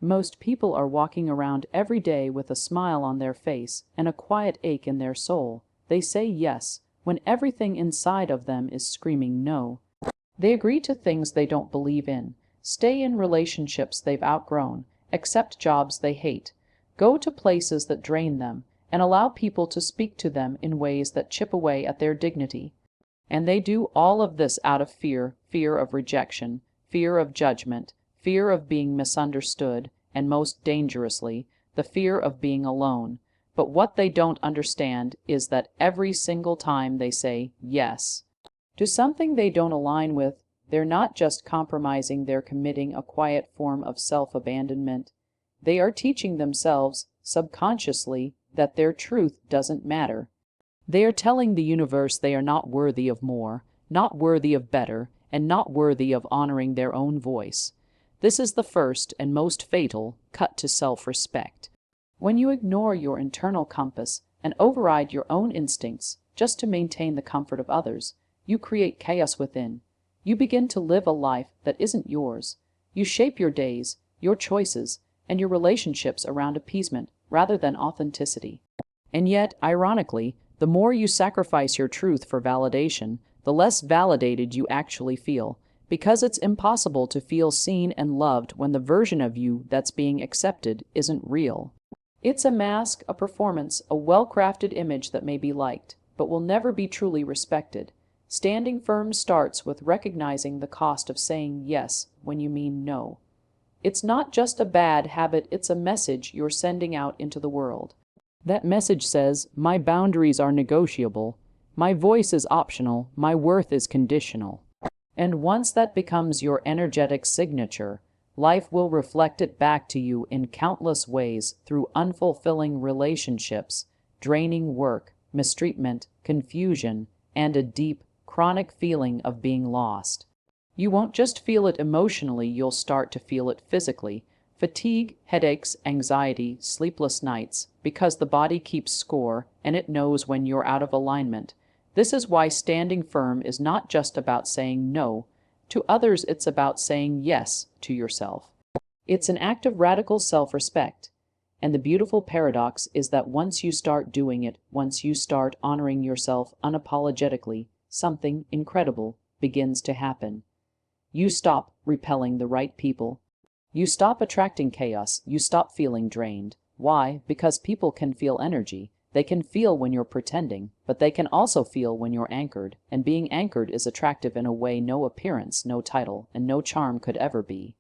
Most people are walking around every day with a smile on their face and a quiet ache in their soul. They say yes when everything inside of them is screaming no. They agree to things they don't believe in, stay in relationships they've outgrown, accept jobs they hate, go to places that drain them, and allow people to speak to them in ways that chip away at their dignity. And they do all of this out of fear, fear of rejection, fear of judgment, fear of being misunderstood, and most dangerously, the fear of being alone. But what they don't understand is that every single time they say yes to something they don't align with, they're not just compromising, they're committing a quiet form of self-abandonment. They are teaching themselves, subconsciously, that their truth doesn't matter. They are telling the universe they are not worthy of more, not worthy of better, and not worthy of honoring their own voice. This is the first and most fatal cut to self-respect. When you ignore your internal compass and override your own instincts just to maintain the comfort of others, you create chaos within. You begin to live a life that isn't yours. You shape your days, your choices, and your relationships around appeasement rather than authenticity. And yet, ironically, the more you sacrifice your truth for validation, the less validated you actually feel, because it's impossible to feel seen and loved when the version of you that's being accepted isn't real. It's a mask, a performance, a well-crafted image that may be liked, but will never be truly respected. Standing firm starts with recognizing the cost of saying yes when you mean no. It's not just a bad habit, it's a message you're sending out into the world. That message says, my boundaries are negotiable, my voice is optional, my worth is conditional. And once that becomes your energetic signature, life will reflect it back to you in countless ways through unfulfilling relationships, draining work, mistreatment, confusion, and a deep, chronic feeling of being lost. You won't just feel it emotionally, you'll start to feel it physically. Fatigue, headaches, anxiety, sleepless nights, because the body keeps score and it knows when you're out of alignment. This is why standing firm is not just about saying no to others, it's about saying yes to yourself. It's an act of radical self-respect. And the beautiful paradox is that once you start doing it, once you start honoring yourself unapologetically, something incredible begins to happen. You stop repelling the right people. You stop attracting chaos. You stop feeling drained. Why? Because people can feel energy. They can feel when you're pretending, but they can also feel when you're anchored, and being anchored is attractive in a way no appearance, no title, and no charm could ever be.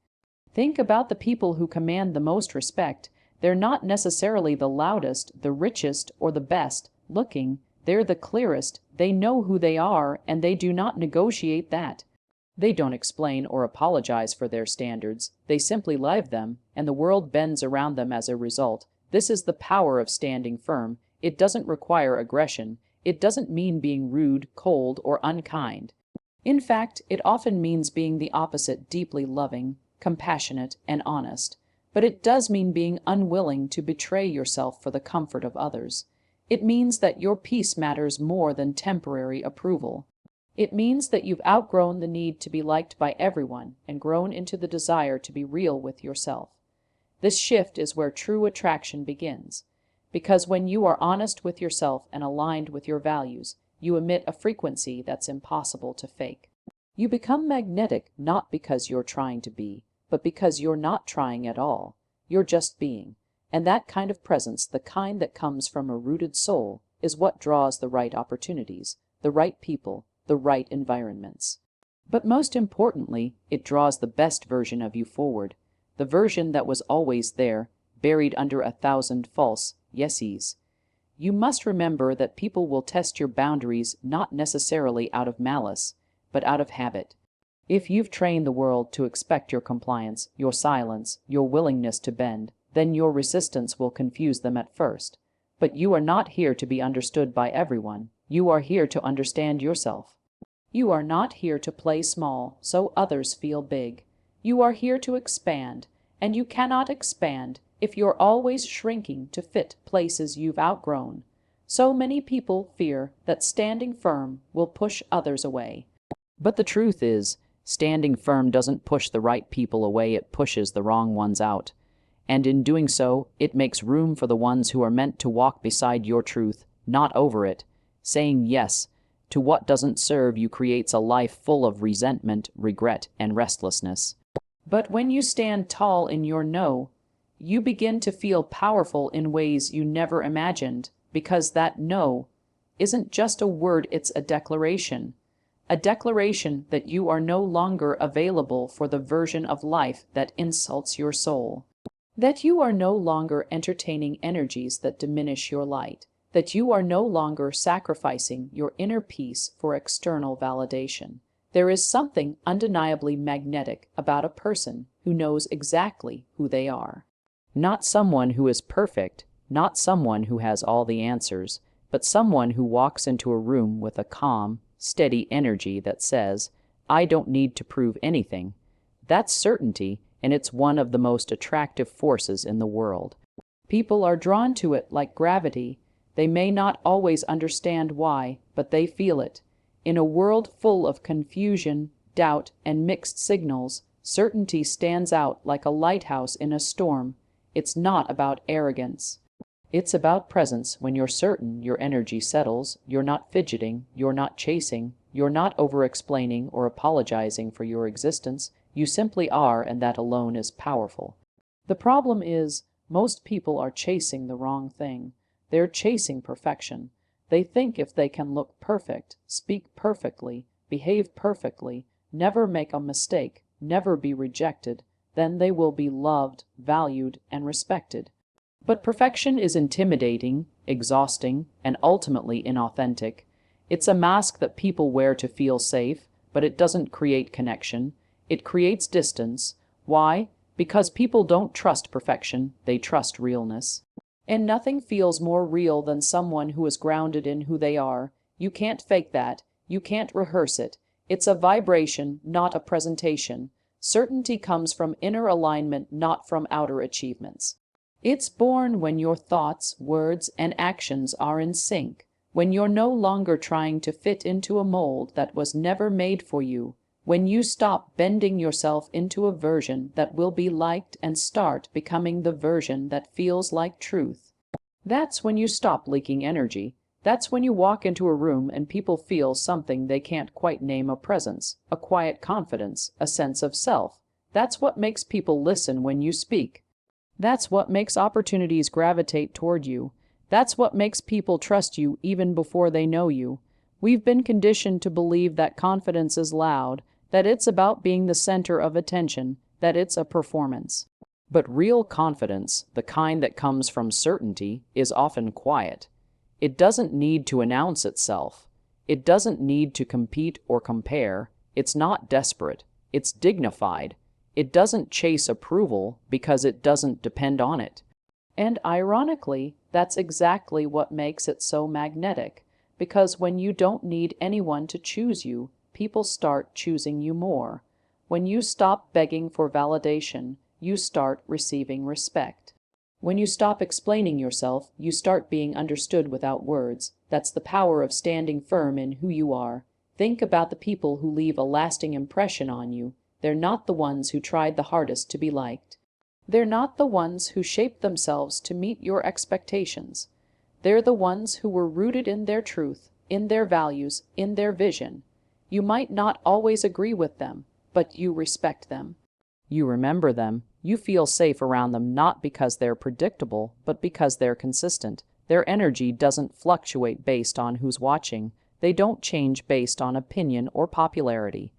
Think about the people who command the most respect. They're not necessarily the loudest, the richest, or the best looking. They're the clearest. They know who they are, and they do not negotiate that. They don't explain or apologize for their standards. They simply live them, and the world bends around them as a result. This is the power of standing firm. It doesn't require aggression. It doesn't mean being rude, cold, or unkind. In fact, it often means being the opposite, deeply loving, compassionate, and honest. But it does mean being unwilling to betray yourself for the comfort of others. It means that your peace matters more than temporary approval. It means that you've outgrown the need to be liked by everyone and grown into the desire to be real with yourself. This shift is where true attraction begins. Because when you are honest with yourself and aligned with your values, you emit a frequency that's impossible to fake. You become magnetic not because you're trying to be, but because you're not trying at all. You're just being. And that kind of presence, the kind that comes from a rooted soul, is what draws the right opportunities, the right people, the right environments. But most importantly, it draws the best version of you forward, the version that was always there, buried under 1,000 false yeses. You must remember that people will test your boundaries not necessarily out of malice, but out of habit. If you've trained the world to expect your compliance, your silence, your willingness to bend, then your resistance will confuse them at first. But you are not here to be understood by everyone. You are here to understand yourself. You are not here to play small so others feel big. You are here to expand, and you cannot expand if you're always shrinking to fit places you've outgrown. So many people fear that standing firm will push others away. But the truth is, standing firm doesn't push the right people away, it pushes the wrong ones out. And in doing so, it makes room for the ones who are meant to walk beside your truth, not over it. Saying yes to what doesn't serve you creates a life full of resentment, regret, and restlessness. But when you stand tall in your no, you begin to feel powerful in ways you never imagined, because that no isn't just a word, it's a declaration. A declaration that you are no longer available for the version of life that insults your soul. That you are no longer entertaining energies that diminish your light. That you are no longer sacrificing your inner peace for external validation. There is something undeniably magnetic about a person who knows exactly who they are. Not someone who is perfect, not someone who has all the answers, but someone who walks into a room with a calm, steady energy that says, "I don't need to prove anything." That's certainty, and it's one of the most attractive forces in the world. People are drawn to it like gravity. They may not always understand why, but they feel it. In a world full of confusion, doubt, and mixed signals, certainty stands out like a lighthouse in a storm. It's not about arrogance. It's about presence. When you're certain, your energy settles. You're not fidgeting, you're not chasing, you're not over-explaining or apologizing for your existence. You simply are, and that alone is powerful. The problem is, most people are chasing the wrong thing. They're chasing perfection. They think if they can look perfect, speak perfectly, behave perfectly, never make a mistake, never be rejected, then they will be loved, valued, and respected. But perfection is intimidating, exhausting, and ultimately inauthentic. It's a mask that people wear to feel safe, but it doesn't create connection. It creates distance. Why? Because people don't trust perfection, they trust realness. And nothing feels more real than someone who is grounded in who they are. You can't fake that. You can't rehearse it. It's a vibration, not a presentation. Certainty comes from inner alignment, not from outer achievements. It's born when your thoughts, words, and actions are in sync, when you're no longer trying to fit into a mold that was never made for you, when you stop bending yourself into a version that will be liked and start becoming the version that feels like truth. That's when you stop leaking energy. That's when you walk into a room and people feel something they can't quite name, a presence, a quiet confidence, a sense of self. That's what makes people listen when you speak. That's what makes opportunities gravitate toward you. That's what makes people trust you even before they know you. We've been conditioned to believe that confidence is loud, that it's about being the center of attention, that it's a performance. But real confidence, the kind that comes from certainty, is often quiet. It doesn't need to announce itself. It doesn't need to compete or compare. It's not desperate. It's dignified. It doesn't chase approval because it doesn't depend on it. And ironically, that's exactly what makes it so magnetic, because when you don't need anyone to choose you, people start choosing you more. When you stop begging for validation, you start receiving respect. When you stop explaining yourself, you start being understood without words. That's the power of standing firm in who you are. Think about the people who leave a lasting impression on you. They're not the ones who tried the hardest to be liked. They're not the ones who shaped themselves to meet your expectations. They're the ones who were rooted in their truth, in their values, in their vision. You might not always agree with them, but you respect them. You remember them. You feel safe around them, not because they're predictable, but because they're consistent. Their energy doesn't fluctuate based on who's watching. They don't change based on opinion or popularity.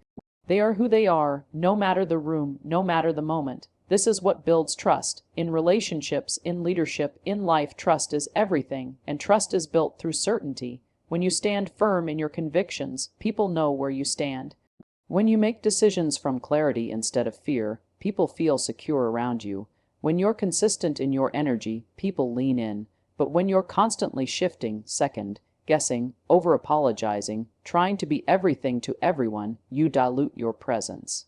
They are who they are, no matter the room, no matter the moment. This is what builds trust. In relationships, in leadership, in life, trust is everything, and trust is built through certainty. When you stand firm in your convictions, people know where you stand. When you make decisions from clarity instead of fear, people feel secure around you. When you're consistent in your energy, people lean in. But when you're constantly shifting, second, guessing, over-apologizing, trying to be everything to everyone, you dilute your presence.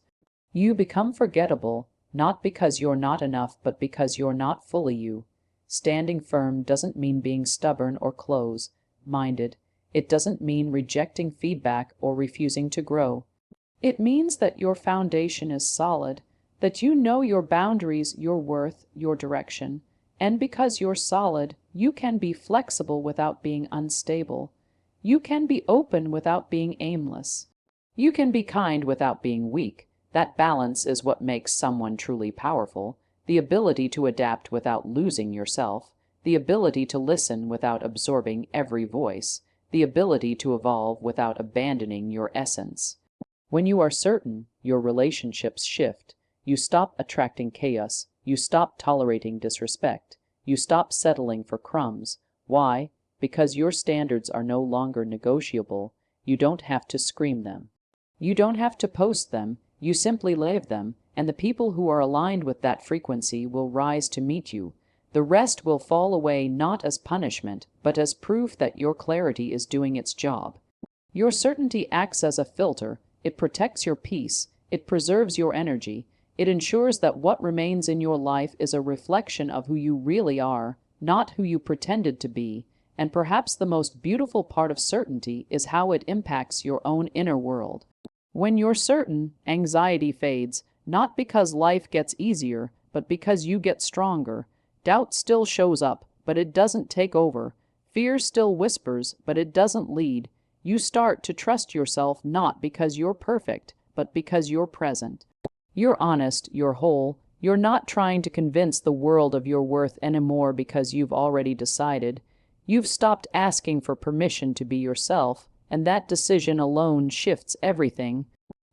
You become forgettable, not because you're not enough, but because you're not fully you. Standing firm doesn't mean being stubborn or close-minded. It doesn't mean rejecting feedback or refusing to grow. It means that your foundation is solid, that you know your boundaries, your worth, your direction. And because you're solid, you can be flexible without being unstable. You can be open without being aimless. You can be kind without being weak. That balance is what makes someone truly powerful. The ability to adapt without losing yourself. The ability to listen without absorbing every voice. The ability to evolve without abandoning your essence. When you are certain, your relationships shift. You stop attracting chaos. You stop tolerating disrespect. You stop settling for crumbs. Why? Because your standards are no longer negotiable. You don't have to scream them. You don't have to post them. You simply live them, and the people who are aligned with that frequency will rise to meet you. The rest will fall away not as punishment, but as proof that your clarity is doing its job. Your certainty acts as a filter. It protects your peace. It preserves your energy. It ensures that what remains in your life is a reflection of who you really are, not who you pretended to be. And perhaps the most beautiful part of certainty is how it impacts your own inner world. When you're certain, anxiety fades, not because life gets easier, but because you get stronger. Doubt still shows up, but it doesn't take over. Fear still whispers, but it doesn't lead. You start to trust yourself not because you're perfect, but because you're present. You're honest, you're whole. You're not trying to convince the world of your worth anymore because you've already decided. You've stopped asking for permission to be yourself, and that decision alone shifts everything.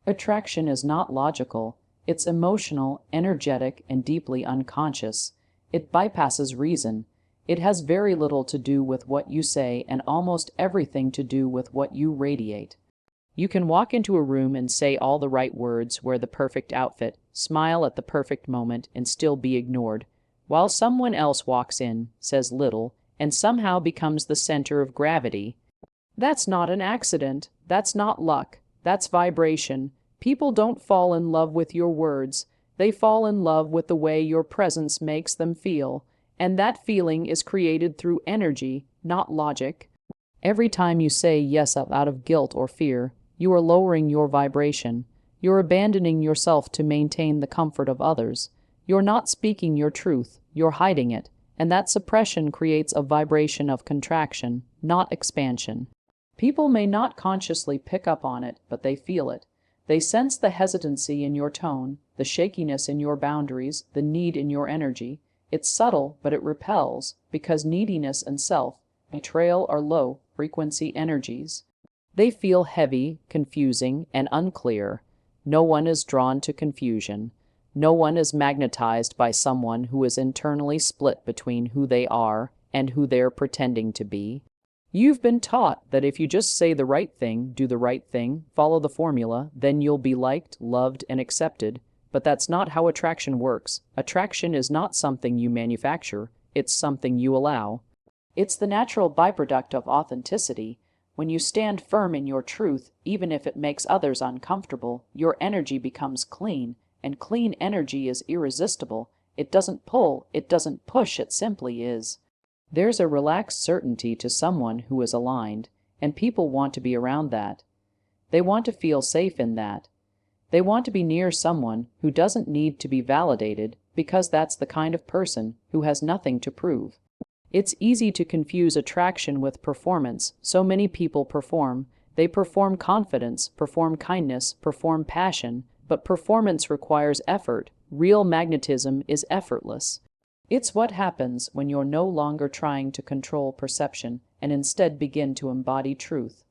Attraction is not logical. It's emotional, energetic, and deeply unconscious. It bypasses reason. It has very little to do with what you say and almost everything to do with what you radiate. You can walk into a room and say all the right words, wear the perfect outfit, smile at the perfect moment, and still be ignored, while someone else walks in, says little, and somehow becomes the center of gravity. That's not an accident. That's not luck. That's vibration. People don't fall in love with your words. They fall in love with the way your presence makes them feel, and that feeling is created through energy, not logic. Every time you say yes out of guilt or fear, you are lowering your vibration. You're abandoning yourself to maintain the comfort of others. You're not speaking your truth. You're hiding it, and that suppression creates a vibration of contraction, not expansion. People may not consciously pick up on it, but they feel it. They sense the hesitancy in your tone, the shakiness in your boundaries, the need in your energy. It's subtle, but it repels, because neediness and self-betrayal are low-frequency energies. They feel heavy, confusing, and unclear. No one is drawn to confusion. No one is magnetized by someone who is internally split between who they are and who they're pretending to be. You've been taught that if you just say the right thing, do the right thing, follow the formula, then you'll be liked, loved, and accepted. But that's not how attraction works. Attraction is not something you manufacture. It's something you allow. It's the natural byproduct of authenticity. When you stand firm in your truth, even if it makes others uncomfortable, your energy becomes clean, and clean energy is irresistible. It doesn't pull, it doesn't push, it simply is. There's a relaxed certainty to someone who is aligned, and people want to be around that. They want to feel safe in that. They want to be near someone who doesn't need to be validated, because that's the kind of person who has nothing to prove. It's easy to confuse attraction with performance. So many people perform. They perform confidence, perform kindness, perform passion, but performance requires effort. Real magnetism is effortless. It's what happens when you're no longer trying to control perception and instead begin to embody truth.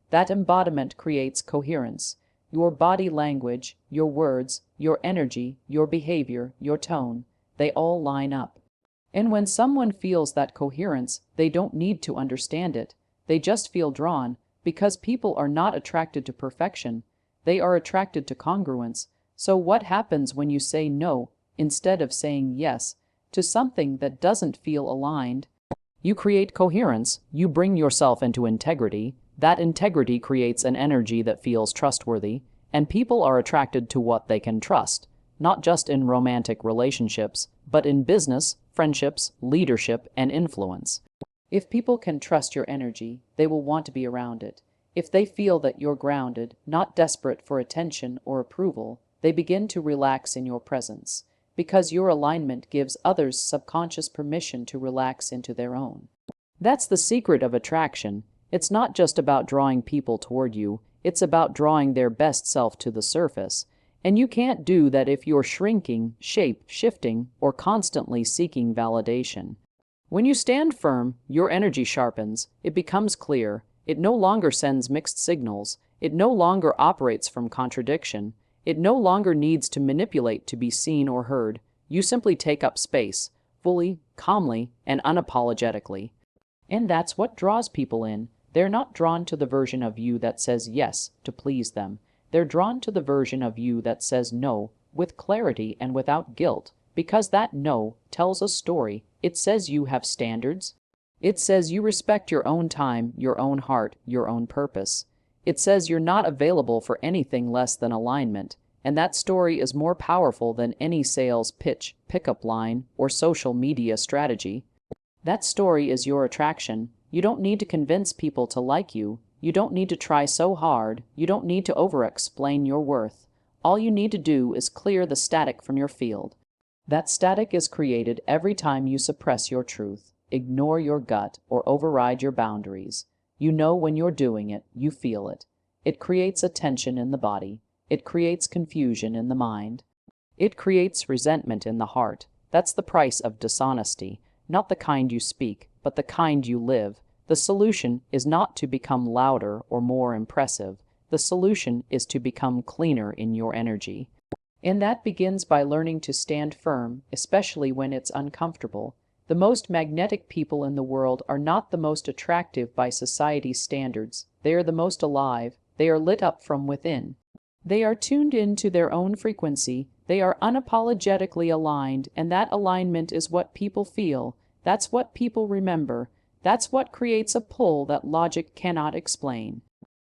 That embodiment creates coherence. Your body language, your words, your energy, your behavior, your tone, they all line up. And when someone feels that coherence, they don't need to understand it. They just feel drawn, because people are not attracted to perfection. They are attracted to congruence. So what happens when you say no, instead of saying yes, to something that doesn't feel aligned? You create coherence. You bring yourself into integrity. That integrity creates an energy that feels trustworthy, and people are attracted to what they can trust, not just in romantic relationships, but in business, friendships, leadership, and influence. If people can trust your energy, they will want to be around it. If they feel that you're grounded, not desperate for attention or approval, They begin to relax in your presence, because your alignment gives others subconscious permission to relax into their own. That's the secret of attraction. It's not just about drawing people toward you, it's about drawing their best self to the surface. And you can't do that if you're shrinking, shape-shifting, or constantly seeking validation. When you stand firm, your energy sharpens, it becomes clear, it no longer sends mixed signals, it no longer operates from contradiction, it no longer needs to manipulate to be seen or heard. You simply take up space, fully, calmly, and unapologetically. And that's what draws people in. They're not drawn to the version of you that says yes to please them. They're drawn to the version of you that says no, with clarity and without guilt, because that no tells a story. It says you have standards. It says you respect your own time, your own heart, your own purpose. It says you're not available for anything less than alignment, and that story is more powerful than any sales pitch, pickup line, or social media strategy. That story is your attraction. You don't need to convince people to like you. You don't need to try so hard. You don't need to over-explain your worth. All you need to do is clear the static from your field. That static is created every time you suppress your truth, ignore your gut, or override your boundaries. You know when you're doing it, you feel it. It creates a tension in the body. It creates confusion in the mind. It creates resentment in the heart. That's the price of dishonesty, not the kind you speak, but the kind you live. The solution is not to become louder or more impressive. The solution is to become cleaner in your energy. And that begins by learning to stand firm, especially when it's uncomfortable. The most magnetic people in the world are not the most attractive by society's standards. They are the most alive. They are lit up from within. They are tuned into their own frequency. They are unapologetically aligned, and that alignment is what people feel. That's what people remember. That's what creates a pull that logic cannot explain.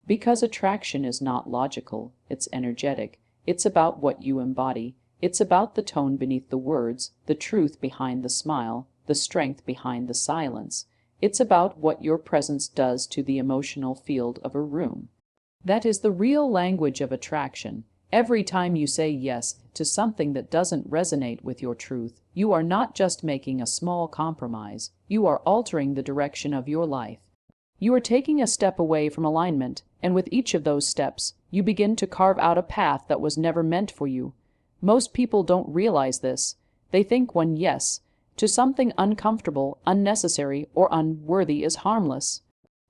Because attraction is not logical, it's energetic. It's about what you embody. It's about the tone beneath the words, the truth behind the smile, the strength behind the silence. It's about what your presence does to the emotional field of a room. That is the real language of attraction. Every time you say yes to something that doesn't resonate with your truth, you are not just making a small compromise, you are altering the direction of your life. You are taking a step away from alignment, and with each of those steps, you begin to carve out a path that was never meant for you. Most people don't realize this. They think one yes to something uncomfortable, unnecessary, or unworthy is harmless.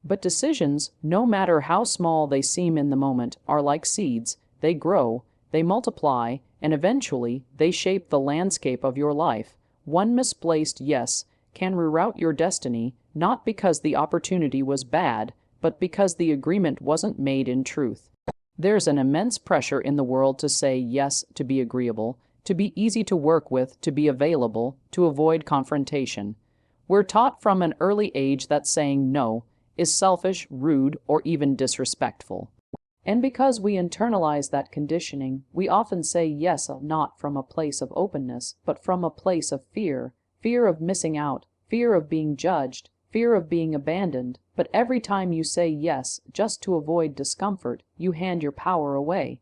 But decisions, no matter how small they seem in the moment, are like seeds. They grow, they multiply, and eventually they shape the landscape of your life. One misplaced yes can reroute your destiny, not because the opportunity was bad, but because the agreement wasn't made in truth. There's an immense pressure in the world to say yes, to be agreeable, to be easy to work with, to be available, to avoid confrontation. We're taught from an early age that saying no is selfish, rude, or even disrespectful. And because we internalize that conditioning, we often say yes not from a place of openness, but from a place of fear. Fear of missing out, fear of being judged, fear of being abandoned. But every time you say yes just to avoid discomfort, you hand your power away.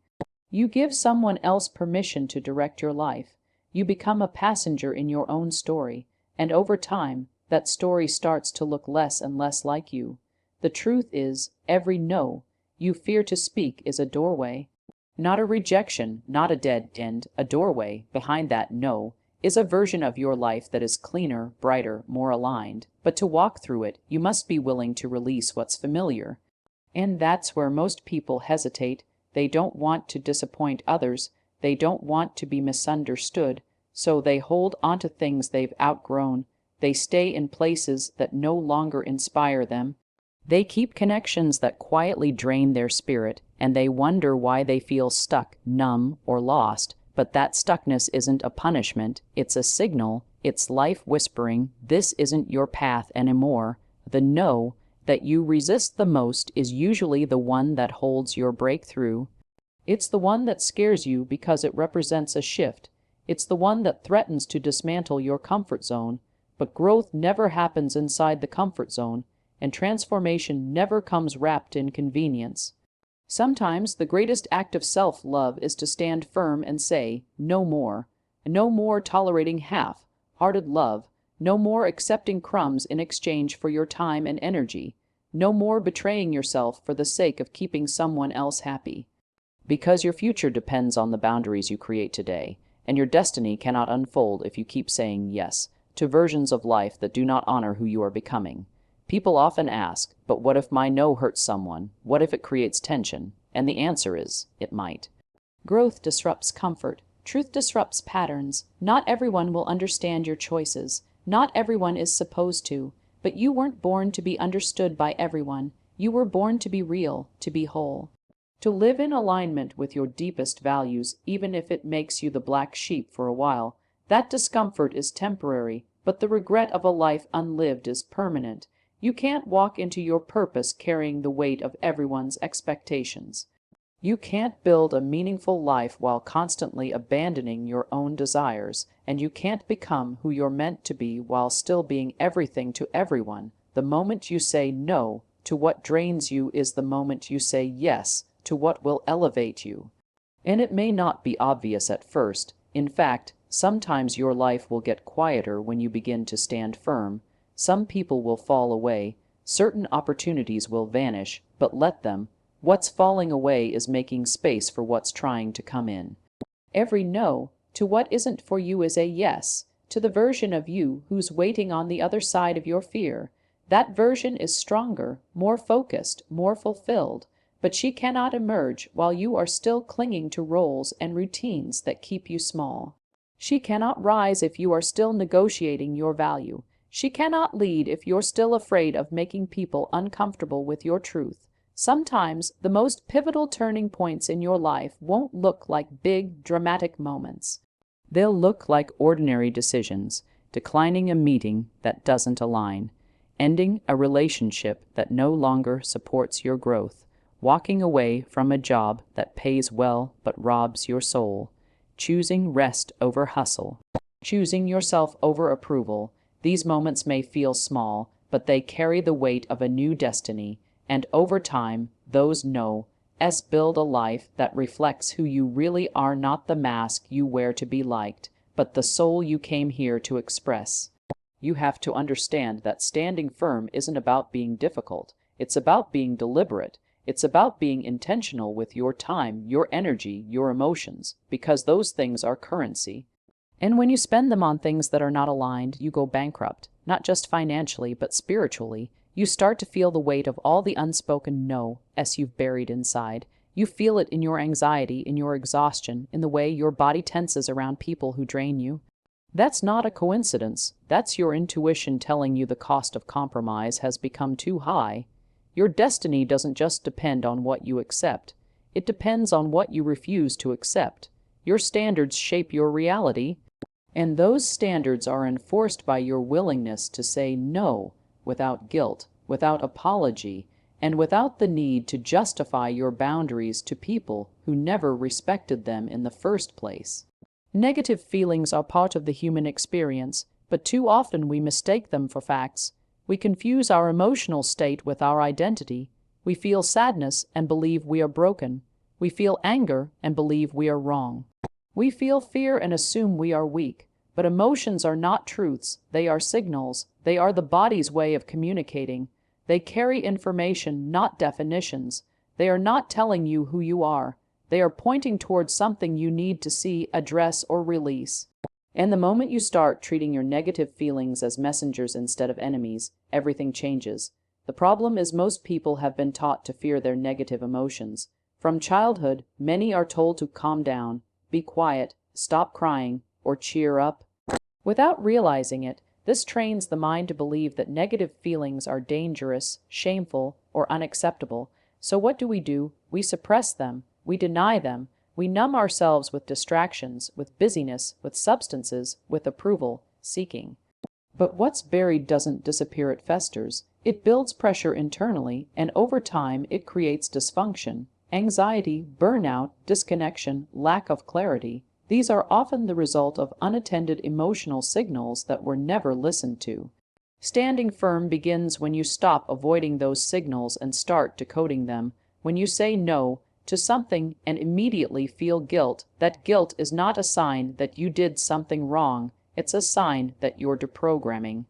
You give someone else permission to direct your life. You become a passenger in your own story, and over time, that story starts to look less and less like you. The truth is, every no you fear to speak is a doorway. Not a rejection, not a dead end, a doorway. Behind that no is a version of your life that is cleaner, brighter, more aligned. But to walk through it, you must be willing to release what's familiar. And that's where most people hesitate. They don't want to disappoint others. They don't want to be misunderstood. So they hold onto things they've outgrown. They stay in places that no longer inspire them. They keep connections that quietly drain their spirit, and they wonder why they feel stuck, numb, or lost. But that stuckness isn't a punishment, it's a signal. It's life whispering, this isn't your path anymore. The no that you resist the most is usually the one that holds your breakthrough. It's the one that scares you because it represents a shift. It's the one that threatens to dismantle your comfort zone. But growth never happens inside the comfort zone, and transformation never comes wrapped in convenience. Sometimes the greatest act of self-love is to stand firm and say, no more. No more tolerating half-hearted love. No more accepting crumbs in exchange for your time and energy. No more betraying yourself for the sake of keeping someone else happy. Because your future depends on the boundaries you create today, and your destiny cannot unfold if you keep saying yes to versions of life that do not honor who you are becoming. People often ask, but what if my no hurts someone? What if it creates tension? And the answer is, it might. Growth disrupts comfort. Truth disrupts patterns. Not everyone will understand your choices. Not everyone is supposed to. But you weren't born to be understood by everyone. You were born to be real, to be whole. To live in alignment with your deepest values, even if it makes you the black sheep for a while. That discomfort is temporary, but the regret of a life unlived is permanent. You can't walk into your purpose carrying the weight of everyone's expectations. You can't build a meaningful life while constantly abandoning your own desires, and you can't become who you're meant to be while still being everything to everyone. The moment you say no to what drains you is the moment you say yes to what will elevate you. And it may not be obvious at first. In fact, sometimes your life will get quieter when you begin to stand firm. Some people will fall away, certain opportunities will vanish, but let them. What's falling away is making space for what's trying to come in. Every no to what isn't for you is a yes to the version of you who's waiting on the other side of your fear. That version is stronger, more focused, more fulfilled, but she cannot emerge while you are still clinging to roles and routines that keep you small. She cannot rise if you are still negotiating your value. She cannot lead if you're still afraid of making people uncomfortable with your truth. Sometimes the most pivotal turning points in your life won't look like big, dramatic moments. They'll look like ordinary decisions, declining a meeting that doesn't align, ending a relationship that no longer supports your growth, walking away from a job that pays well but robs your soul, choosing rest over hustle, choosing yourself over approval. These moments may feel small, but they carry the weight of a new destiny, and over time, those no's build a life that reflects who you really are, not the mask you wear to be liked, but the soul you came here to express. You have to understand that standing firm isn't about being difficult. It's about being deliberate. It's about being intentional with your time, your energy, your emotions, because those things are currency. And when you spend them on things that are not aligned, you go bankrupt, not just financially, but spiritually. You start to feel the weight of all the unspoken no's you've buried inside. You feel it in your anxiety, in your exhaustion, in the way your body tenses around people who drain you. That's not a coincidence. That's your intuition telling you the cost of compromise has become too high. Your destiny doesn't just depend on what you accept. It depends on what you refuse to accept. Your standards shape your reality, and those standards are enforced by your willingness to say no without guilt, without apology, and without the need to justify your boundaries to people who never respected them in the first place. Negative feelings are part of the human experience, but too often we mistake them for facts. We confuse our emotional state with our identity. We feel sadness and believe we are broken. We feel anger and believe we are wrong. We feel fear and assume we are weak. But emotions are not truths. They are signals. They are the body's way of communicating. They carry information, not definitions. They are not telling you who you are. They are pointing towards something you need to see, address, or release. And the moment you start treating your negative feelings as messengers instead of enemies, everything changes. The problem is most people have been taught to fear their negative emotions. From childhood, many are told to calm down, be quiet, stop crying, or cheer up. Without realizing it, this trains the mind to believe that negative feelings are dangerous, shameful, or unacceptable. So what do? We suppress them, we deny them, we numb ourselves with distractions, with busyness, with substances, with approval seeking. But what's buried doesn't disappear, it festers. It builds pressure internally, and over time it creates dysfunction, anxiety, burnout, disconnection, lack of clarity. These are often the result of unattended emotional signals that were never listened to. Standing firm begins when you stop avoiding those signals and start decoding them. When you say no to something and immediately feel guilt, that guilt is not a sign that you did something wrong, it's a sign that you're deprogramming.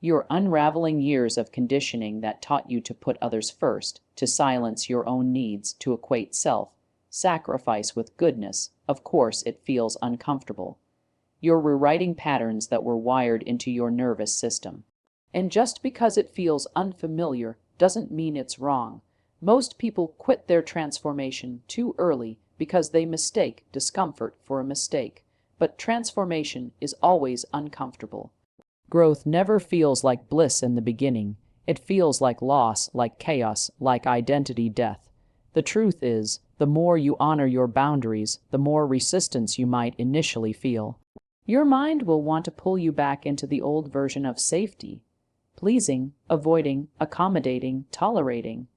You're unraveling years of conditioning that taught you to put others first, to silence your own needs, to equate self-sacrifice with goodness. Of course, it feels uncomfortable. You're rewriting patterns that were wired into your nervous system. And just because it feels unfamiliar doesn't mean it's wrong. Most people quit their transformation too early because they mistake discomfort for a mistake. But transformation is always uncomfortable. Growth never feels like bliss in the beginning. It feels like loss, like chaos, like identity death. The truth is, the more you honor your boundaries, the more resistance you might initially feel. Your mind will want to pull you back into the old version of safety, pleasing, avoiding, accommodating, tolerating.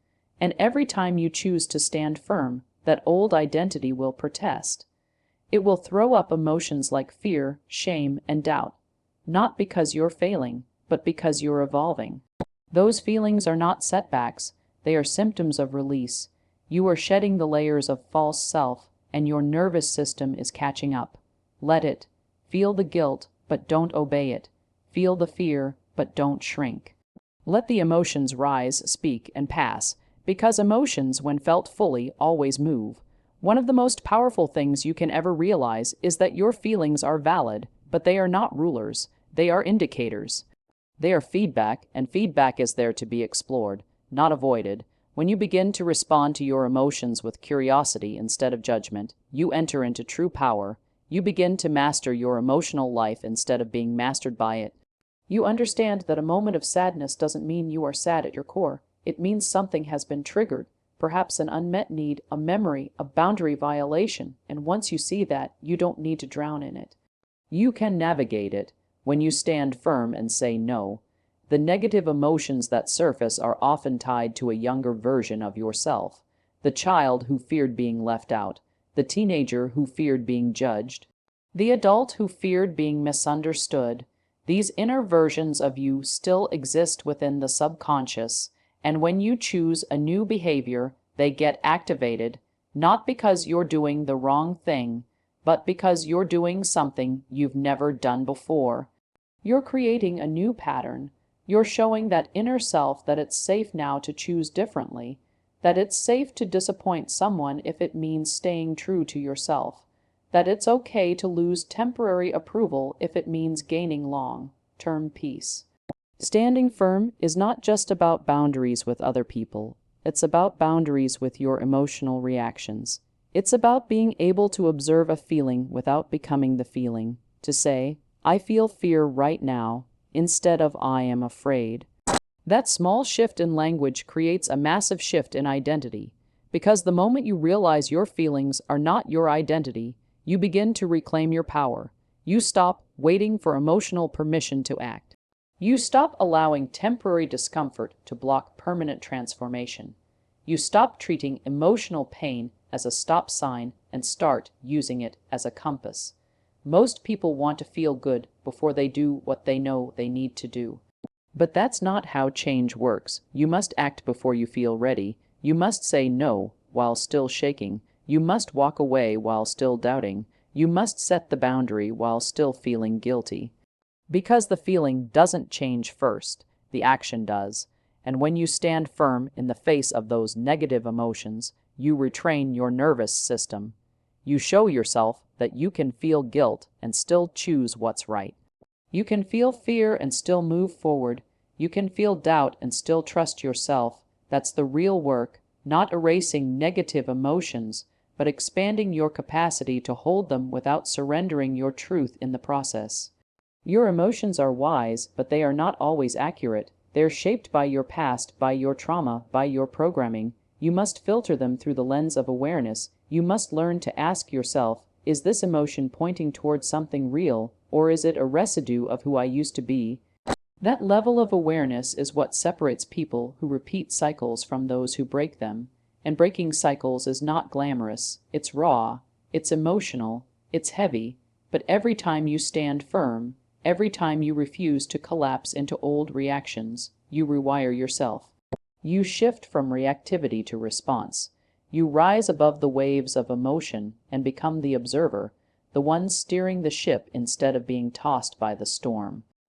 And every time you choose to stand firm, that old identity will protest. It will throw up emotions like fear, shame, and doubt, not because you're failing, but because you're evolving. Those feelings are not setbacks, they are symptoms of release. You are shedding the layers of false self, and your nervous system is catching up. Let it. Feel the guilt, but don't obey it. Feel the fear, but don't shrink. Let the emotions rise, speak, and pass, because emotions, when felt fully, always move. One of the most powerful things you can ever realize is that your feelings are valid, but they are not rulers. They are indicators. They are feedback, and feedback is there to be explored, not avoided. When you begin to respond to your emotions with curiosity instead of judgment, you enter into true power. You begin to master your emotional life instead of being mastered by it. You understand that a moment of sadness doesn't mean you are sad at your core. It means something has been triggered, perhaps an unmet need, a memory, a boundary violation, and once you see that, you don't need to drown in it. You can navigate it when you stand firm and say no. The negative emotions that surface are often tied to a younger version of yourself, the child who feared being left out, the teenager who feared being judged, the adult who feared being misunderstood. These inner versions of you still exist within the subconscious, and when you choose a new behavior, they get activated, not because you're doing the wrong thing, but because you're doing something you've never done before. You're creating a new pattern. You're showing that inner self that it's safe now to choose differently, that it's safe to disappoint someone if it means staying true to yourself, that it's okay to lose temporary approval if it means gaining long-term peace. Standing firm is not just about boundaries with other people. It's about boundaries with your emotional reactions. It's about being able to observe a feeling without becoming the feeling, to say, I feel fear right now, instead of I am afraid. That small shift in language creates a massive shift in identity, because the moment you realize your feelings are not your identity, you begin to reclaim your power. You stop waiting for emotional permission to act. You stop allowing temporary discomfort to block permanent transformation. You stop treating emotional pain as a stop sign and start using it as a compass. Most people want to feel good before they do what they know they need to do. But that's not how change works. You must act before you feel ready. You must say no while still shaking. You must walk away while still doubting. You must set the boundary while still feeling guilty. Because the feeling doesn't change first, the action does. And when you stand firm in the face of those negative emotions, you retrain your nervous system. You show yourself that you can feel guilt and still choose what's right. You can feel fear and still move forward. You can feel doubt and still trust yourself. That's the real work, not erasing negative emotions, but expanding your capacity to hold them without surrendering your truth in the process. Your emotions are wise, but they are not always accurate. They're shaped by your past, by your trauma, by your programming. You must filter them through the lens of awareness. You must learn to ask yourself, is this emotion pointing towards something real, or is it a residue of who I used to be? That level of awareness is what separates people who repeat cycles from those who break them. And breaking cycles is not glamorous. It's raw, it's emotional, it's heavy, but every time you stand firm, every time you refuse to collapse into old reactions, you rewire yourself. You shift from reactivity to response. You rise above the waves of emotion and become the observer, the one steering the ship instead of being tossed by the storm.